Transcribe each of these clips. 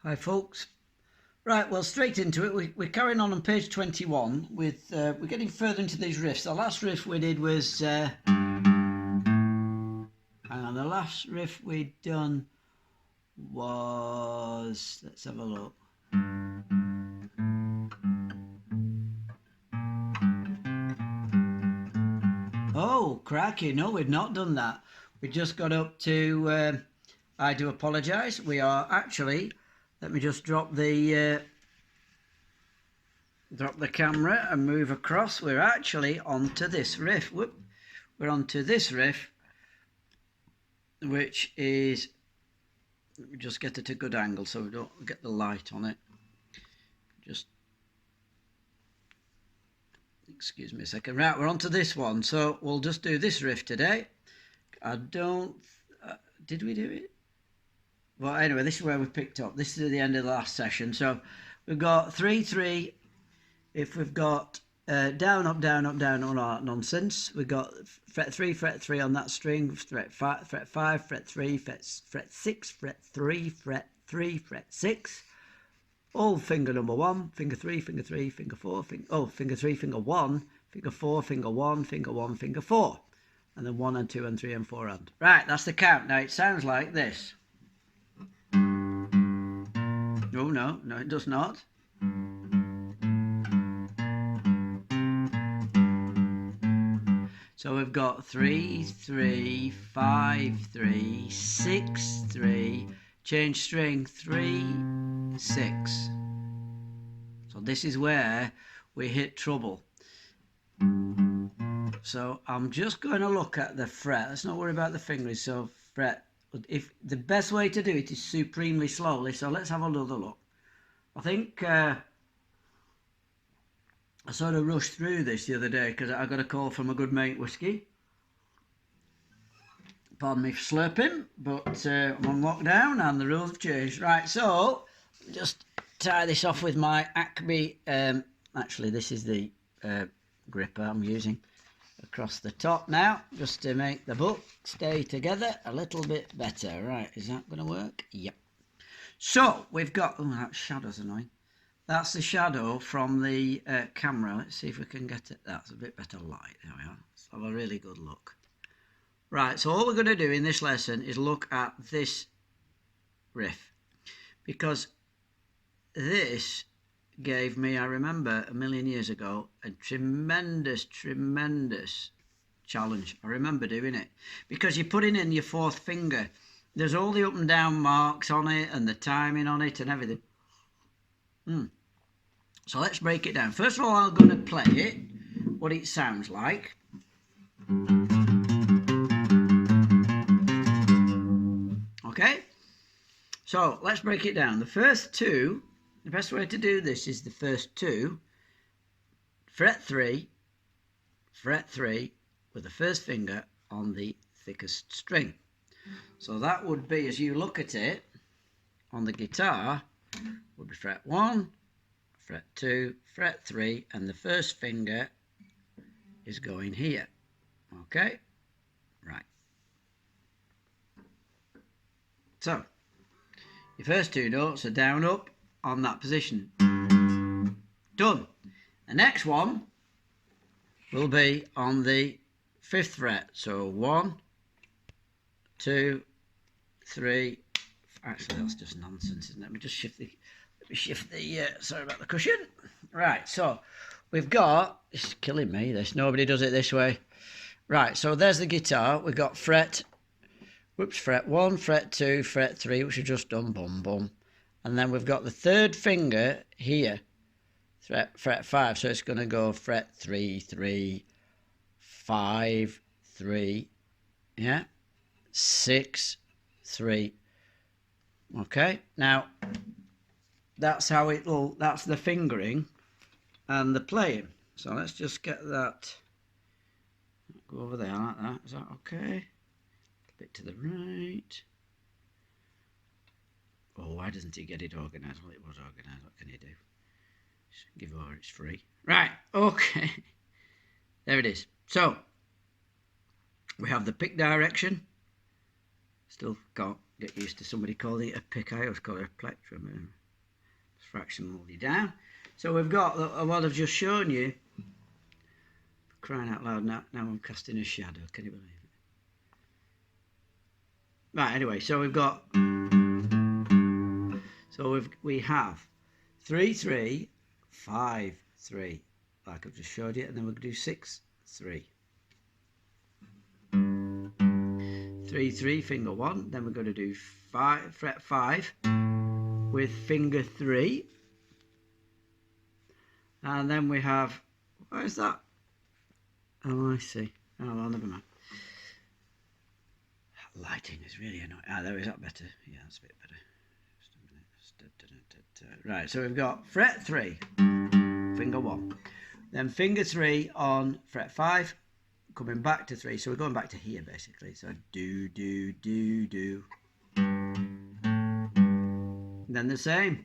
Hi folks. Right, well, straight into it. We're carrying on page 21 with, we're getting further into these riffs. The last riff we did was, hang on, the last riff we'd done was, let's have a look. Oh, cracky, no, we've not done that. We just got up to, I do apologise. We are actually, let me just drop the camera and move across. We're actually onto this riff. Whoop. We're onto this riff, which is, let me just get it at a good angle so we don't get the light on it. Just excuse me a second. Right, we're onto this one, so we'll just do this riff today. I don't did we do it? Well, anyway, this is where we picked up. This is the end of the last session. So we've got 3-3. If we've got down, up, down, up, down, all that nonsense, we've got fret 3 on that string, fret 5, fret 3, fret 6, fret 3, fret 3, fret 6. All finger number 1, finger 3, finger 3, finger 4, finger 3, finger 1, finger 4, finger 1, finger 1, finger 4. And then 1 and 2 and 3 and 4 and. Right, that's the count. Now it sounds like this. Oh, no, it does not. So we've got 3, 3, 5, 3, 6, 3, change string, 3, 6. So this is where we hit trouble. So I'm just going to look at the fret. Let's not worry about the fingers. So fret. If the best way to do it is supremely slowly. So let's have another look. I think I sort of rushed through this the other day because I got a call from a good mate, Whiskey. Pardon me for slurping, but I'm on lockdown and the rules have changed. Right, so just tie this off with my Acme. Actually, this is the gripper I'm using across the top now, just to make the book stay together a little bit better. Right, is that going to work? Yep. So we've got, oh, that shadow's annoying. That's the shadow from the camera. Let's see if we can get it. That's a bit better light. There we are. Let's have a really good look. Right, so all we're going to do in this lesson is look at this riff, because this gave me, I remember a million years ago, a tremendous challenge. I remember doing it because you're putting in your fourth finger. There's all the up and down marks on it and the timing on it and everything. So let's break it down. First of all, I'm going to play it, what it sounds like. Okay, so let's break it down. The first two, the best way to do this is the first two, fret 3 with the first finger on the thickest string. So that would be, as you look at it on the guitar, would be fret 1, fret 2, fret 3, and the first finger is going here. Okay, right. So your first two notes are down, up on that position. Done. The next one will be on the 5th fret. So 1, 2, 3. Actually, that's just nonsense, isn't it? Let me just shift the sorry about the cushion. Right, so we've got, this is killing me, this, nobody does it this way. Right, so there's the guitar. We've got fret 1, fret 2, fret 3, which we've just done, bum bum, and then we've got the third finger here, fret 5, so it's going to go fret 3, 3, 5, 3, yeah, 6, 3. Okay, now that's how that's the fingering and the playing. So let's just get that, go over there like that. Is that okay? A bit to the right. Oh, why doesn't he get it organised? Well, it was organised. What can he do? Just give over, it's free. Right, okay. There it is. So we have the pick direction. Still got get used to somebody calling it a pick. I always call it a plectrum. It's fractionally down. So we've got what I've just shown you. Crying out loud, now I'm casting a shadow. Can you believe it? Right, anyway, so we've got, we have 3 3 5 3, like I've just showed you, and then we're going to do 6 3 3 3 finger 1. Then we're going to do fret 5 with finger 3, and then we have, what is that? Oh, I see. Oh, well, never mind. Lighting is really annoying. Ah, there is that better. Yeah, that's a bit better. Just a minute. Right, so we've got fret 3, finger 1. Then finger 3 on fret 5, coming back to 3. So we're going back to here, basically. So do, do, do, do. And then the same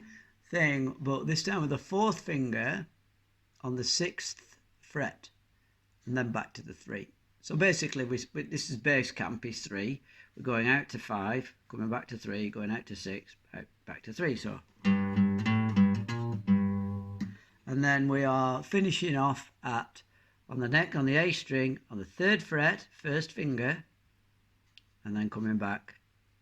thing, but this time with the 4th finger on the 6th fret. And then back to the 3. So basically, this is base camp is 3. We're going out to 5, coming back to 3, going out to 6, back to 3. So, and then we are finishing off at on the neck on the A string on the 3rd fret, 1st finger, and then coming back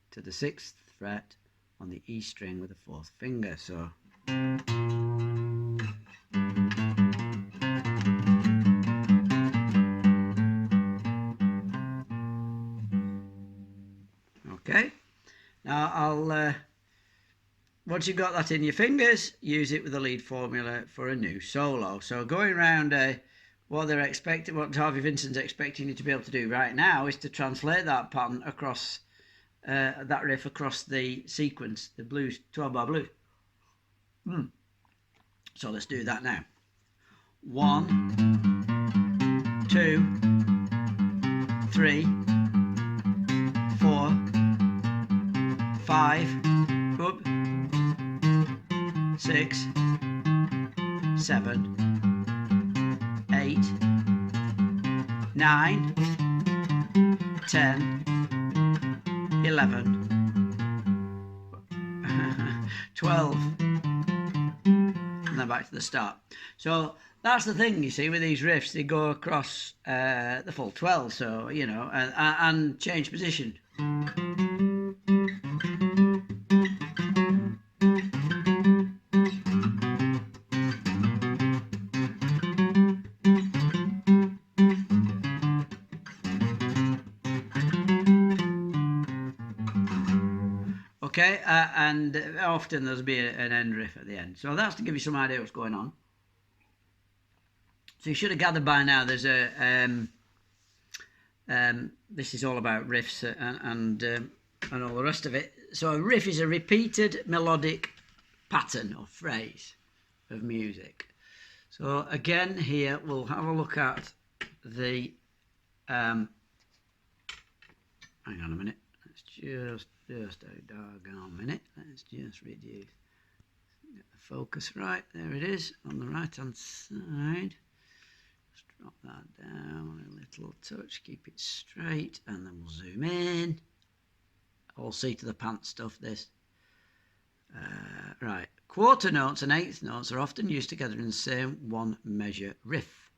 to the 6th fret on the E string with the 4th finger. So. Okay, now I'll, once you've got that in your fingers, use it with the lead formula for a new solo. So going around what Harvey Vinson's expecting you to be able to do right now is to translate that pattern across, that riff across the sequence, the blues, 12-bar blues. So let's do that now. 1, 2, 3, 4, 5, 6, 7, 8, 9, 10, 11, 12, and then back to the start. So that's the thing, you see, with these riffs, they go across the full 12, so, you know, and change position. Okay, and often there'll be an end riff at the end. So that's to give you some idea what's going on. So you should have gathered by now there's a this is all about riffs and all the rest of it. So a riff is a repeated melodic pattern or phrase of music. So again here we'll have a look at the hang on a minute. Let's just a doggone minute. Let's just reduce. Get the focus right. There it is on the right hand side. Just drop that down a little touch. Keep it straight, and then we'll zoom in. All C to the pants stuff. This. Right. Quarter notes and eighth notes are often used together in the same one measure riff.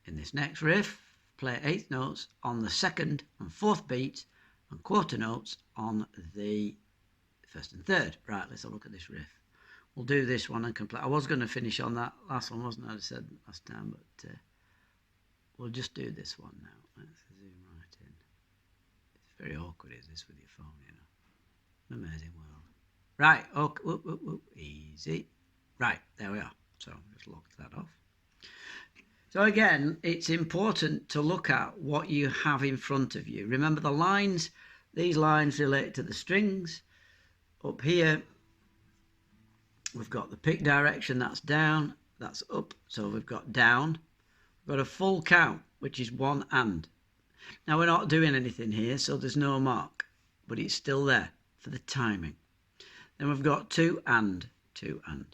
In this next riff, play eighth notes on the 2nd and 4th beat, and quarter notes on the 1st and 3rd. Right, let's have a look at this riff. We'll do this one and complete. I was going to finish on that last one, wasn't I? I said last time, but we'll just do this one now. Let's zoom right in. It's very awkward, is this, with your phone, you know? An amazing world. Right, okay, easy. Right, there we are. So just locked that off. So again, it's important to look at what you have in front of you. Remember the lines, these lines relate to the strings. Up here, we've got the pick direction, that's down, that's up. So we've got down. We've got a full count, which is 1 and. Now we're not doing anything here, so there's no mark, but it's still there for the timing. Then we've got 2 and, 2 and.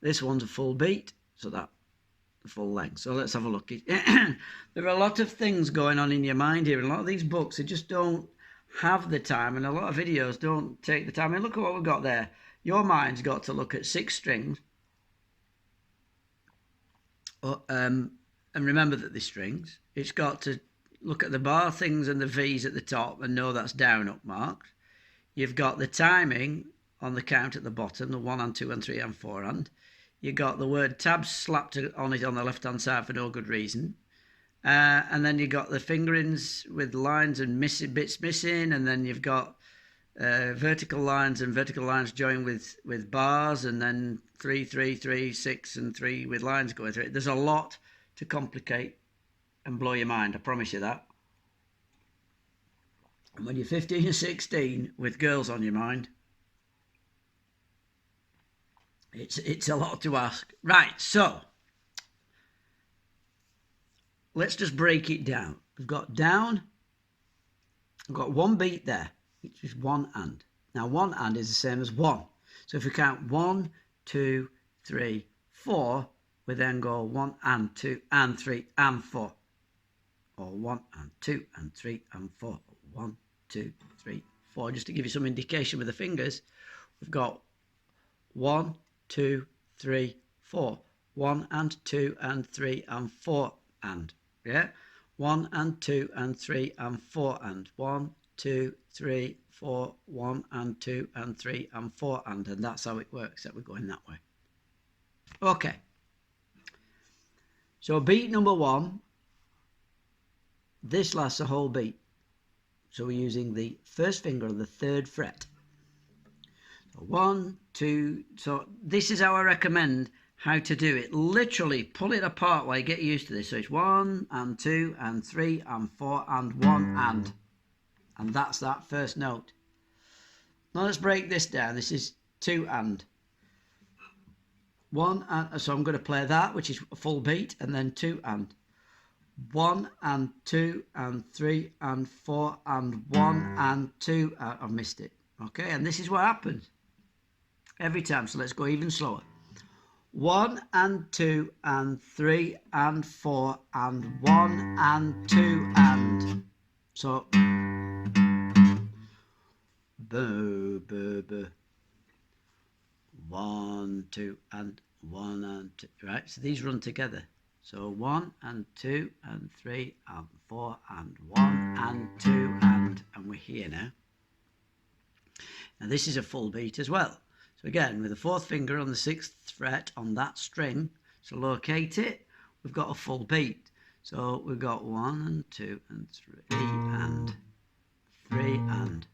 This one's a full beat, so that full length. So let's have a look. There are a lot of things going on in your mind here. A lot of these books, they just don't have the time, and a lot of videos don't take the time. I mean, look at what we've got there. Your mind's got to look at 6 strings, and remember that they're strings. It's got to look at the bar things and the V's at the top and know that's down up marks. You've got the timing on the count at the bottom, the 1 and 2 and 3 and 4 and. You got the word tabs slapped on it on the left-hand side for no good reason. And then you've got the fingerings with lines and bits missing, and then you've got vertical lines and vertical lines joined with bars, and then 3, 3, 3, 6 and 3 with lines going through it. There's a lot to complicate and blow your mind, I promise you that. And when you're 15 or 16 with girls on your mind, it's a lot to ask. Right, so let's just break it down. We've got down, we've got one beat there, which is 1 and. Now 1 and is the same as 1. So if we count 1, 2, 3, 4, we then go 1 and 2 and 3 and 4. Or 1 and 2 and 3 and 4. 1, 2, 3, 4. Just to give you some indication with the fingers, we've got 1, 2, 3, 4. 1 and 2 and 3 and 4 and. Yeah? 1 and 2 and 3 and 4 and. 1, 2, 3, 4. 1 and 2 and 3 and 4 and. And that's how it works, that we're going that way. Okay. So beat number 1, this lasts a whole beat. So we're using the first finger on the 3rd fret. So 1, 2, so this is how I recommend how to do it. Literally pull it apart while you get used to this. So it's 1 and 2 and 3 and 4 and 1 and. And that's that first note. Now let's break this down. This is 2 and. 1 and, so I'm going to play that, which is a full beat, and then 2 and. 1 and 2 and 3 and 4 and 1 and 2. I've missed it. Okay, and this is what happens every time. So let's go even slower. 1 and 2 and 3 and 4 and 1 and 2 and. So boo boo boo. 1, 2 and 1 and 2. Right, so these run together. So 1 and 2 and 3 and 4 and 1 and 2 and we're here now. Now this is a full beat as well. So again, with the 4th finger on the 6th fret on that string, so locate it, we've got a full beat. So we've got 1 and 2 and 3 and 3 and.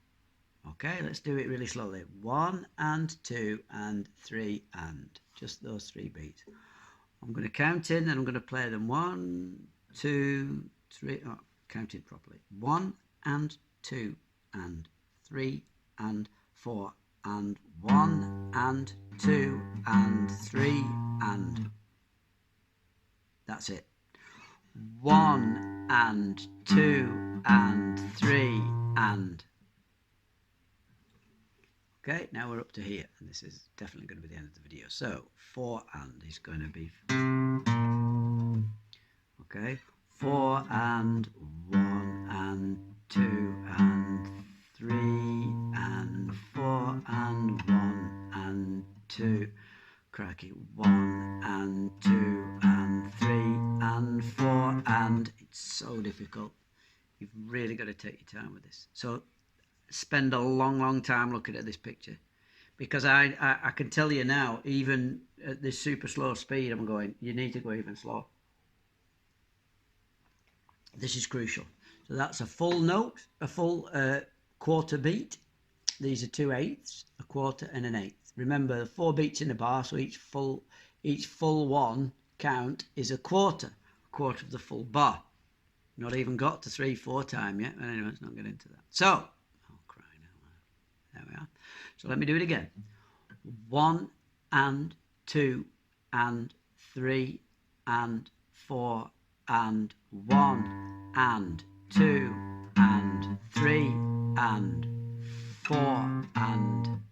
Okay, let's do it really slowly. 1 and 2 and 3 and. Just those 3 beats. I'm going to count in and I'm going to play them. 1, 2, 3. Oh, count it properly. 1 and 2 and 3 and 4 and 1 and 2 and 3 and. That's it. 1 and 2 and 3 and. Okay, now we're up to here, and this is definitely going to be the end of the video. So 4 and is going to be, okay, 4 and 1 and 2 and 3 and 4 and 1 and 2. Crikey, 1 and 2 and 3 and 4 and. It's so difficult. You've really got to take your time with this. So spend a long time looking at this picture, because I can tell you now, even at this super slow speed I'm going, you need to go even slower. This is crucial. So that's a full note, a full quarter beat. These are 2/8, a quarter and an 1/8. Remember, 4 beats in a bar, so each full one count is a quarter of the full bar. Not even got to 3/4 time yet, but anyway, let's not get into that. So there we are. So let me do it again. 1 and 2 and 3 and 4 and 1 and 2 and 3 and 4 and.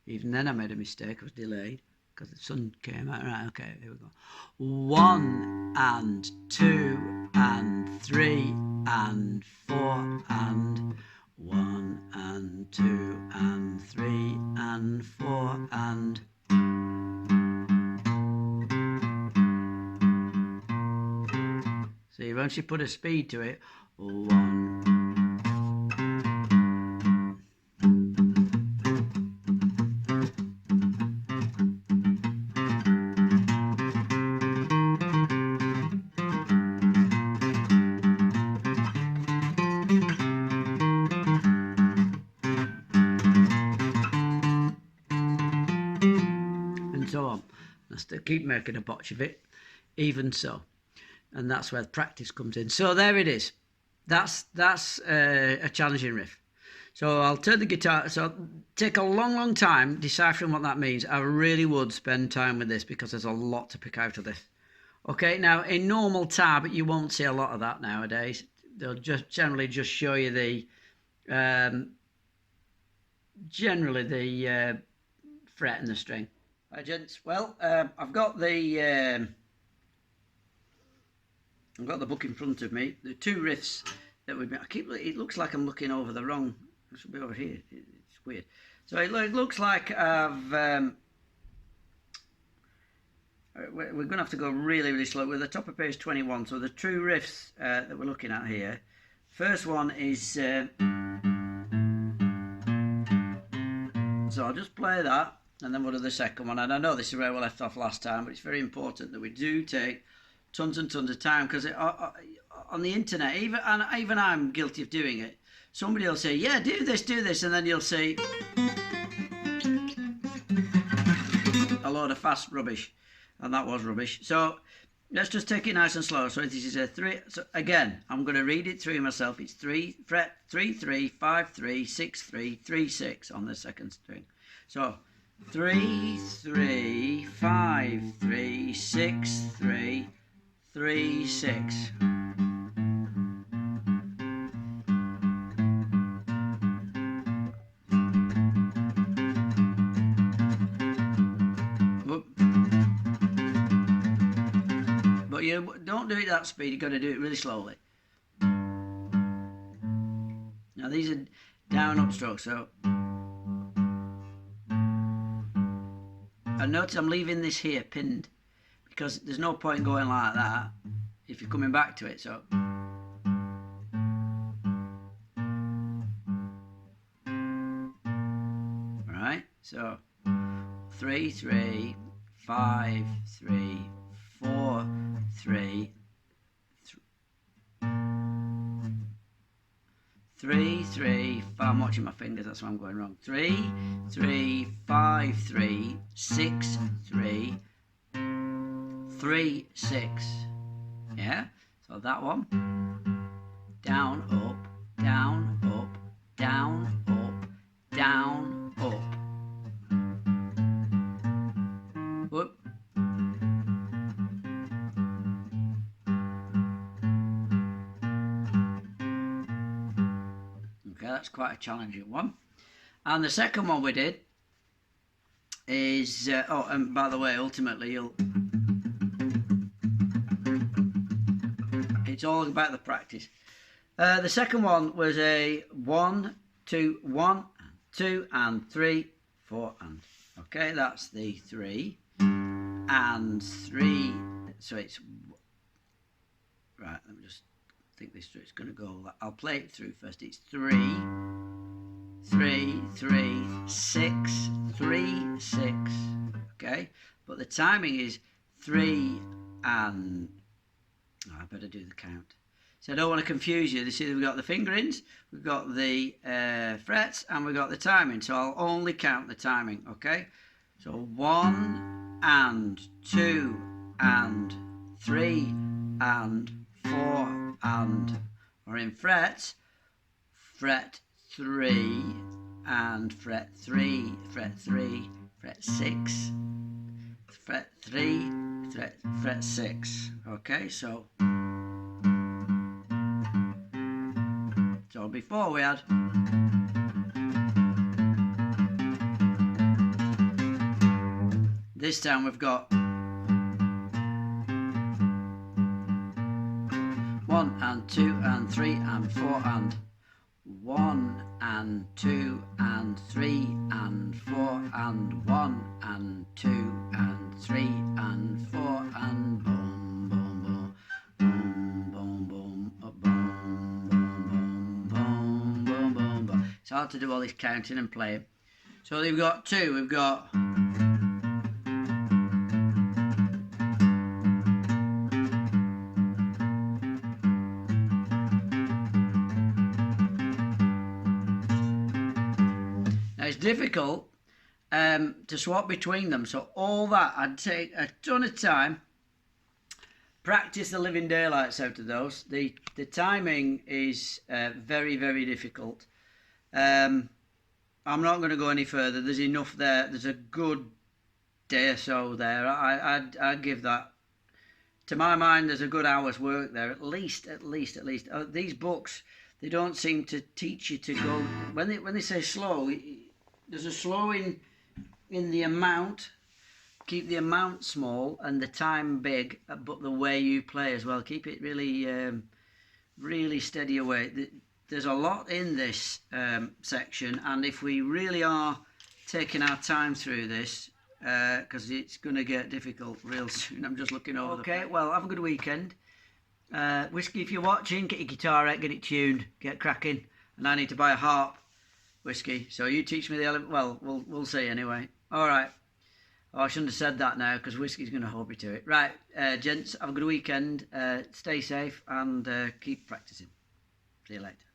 Even then I made a mistake. I was delayed because the sun came out. Right, okay, here we go. 1 and 2 and 3 and 4 and 1 and 2 and 3 and 4 and. See, once you put a speed to it, 1. And so on. I still keep making a botch of it, even so. And that's where the practice comes in. So there it is. That's a challenging riff. So I'll turn the guitar. So take a long time deciphering what that means. I really would spend time with this because there's a lot to pick out of this. Okay, now in normal tab you won't see a lot of that nowadays. They'll just generally just show you the fret and the string. Right, gents. Well, I've got the book in front of me. The two riffs that we've been. It looks like I'm looking over the wrong. It should be over here. It's weird. So it looks like I've. We're going to have to go really slow. We're at the top of page 21. So the two riffs that we're looking at here. First one is. So I'll just play that, and then we'll do the second one. And I know this is where we left off last time, but it's very important that we do take tons and tons of time, because on the internet, even I'm guilty of doing it. Somebody will say, yeah, do this, and then you'll see a load of fast rubbish, and that was rubbish. So let's just take it nice and slow. So this is a 3. So again, I'm going to read it through myself. It's 3 fret 3 3 5 3 6 3 3 6 on the second string. So 3 3 5 3 6 3 3 6. But you don't do it that speed. You've got to do it really slowly. Now these are down up strokes, so and notice I'm leaving this here pinned, because there's no point going like that if you're coming back to it. So right, so 3 3 5 3 4 3 3 3 I'm watching my fingers, that's why I'm going wrong. 3 3 5 3 6 3 3 6. Yeah, so that one. Down up down up down up down up. Whoop. Okay, that's quite a challenging one. And the second one we did is oh, and by the way, ultimately it's all about the practice. The second one was a 1 2 1 2 and 3 4 and. Okay, that's the 3 and 3. So it's right. Let me just think this through. It's going to go. I'll play it through first. It's 3 3 3 6 3 6. Okay, but the timing is 3 and. Oh, I better do the count. So I don't want to confuse you. You see, we've got the fingerings, we've got the frets, and we've got the timing. So I'll only count the timing. Okay. So 1 and 2 and 3 and 4 and, or in frets, fret 3 and fret 3, fret 3, fret 6, fret 3, fret 6. Okay, so before we had this time we've got 1 and 2 and 3 and 4 and 1 and 2 and 3 and 4 and 1 and 2 and 3 and 4 and boom, boom, boom, boom, boom, boom, boom, boom, boom, boom, boom, boom. It's hard to do all this counting and playing. So we've got 2, we've got it's difficult to swap between them, so all that I'd take a ton of time, practice the living daylights out of those. The timing is very, very difficult. I'm not going to go any further. There's enough there. There's a good day or so there. I'd give that, to my mind, there's a good hour's work there, at least. These books, they don't seem to teach you to go, when they say slow, there's a slow in the amount, keep the amount small and the time big, but the way you play as well, keep it really really steady away. There's a lot in this section, and if we really are taking our time through this, because it's going to get difficult real soon. I'm just looking over. Okay, well, have a good weekend. Whiskey, if you're watching, get your guitar out, get it tuned, get cracking, and I need to buy a harp. Whiskey, so you teach me the element. Well, we'll see anyway. All right. Oh, I shouldn't have said that now, because Whiskey's going to hold me to it. Right, gents, have a good weekend. Stay safe and keep practicing. See you later.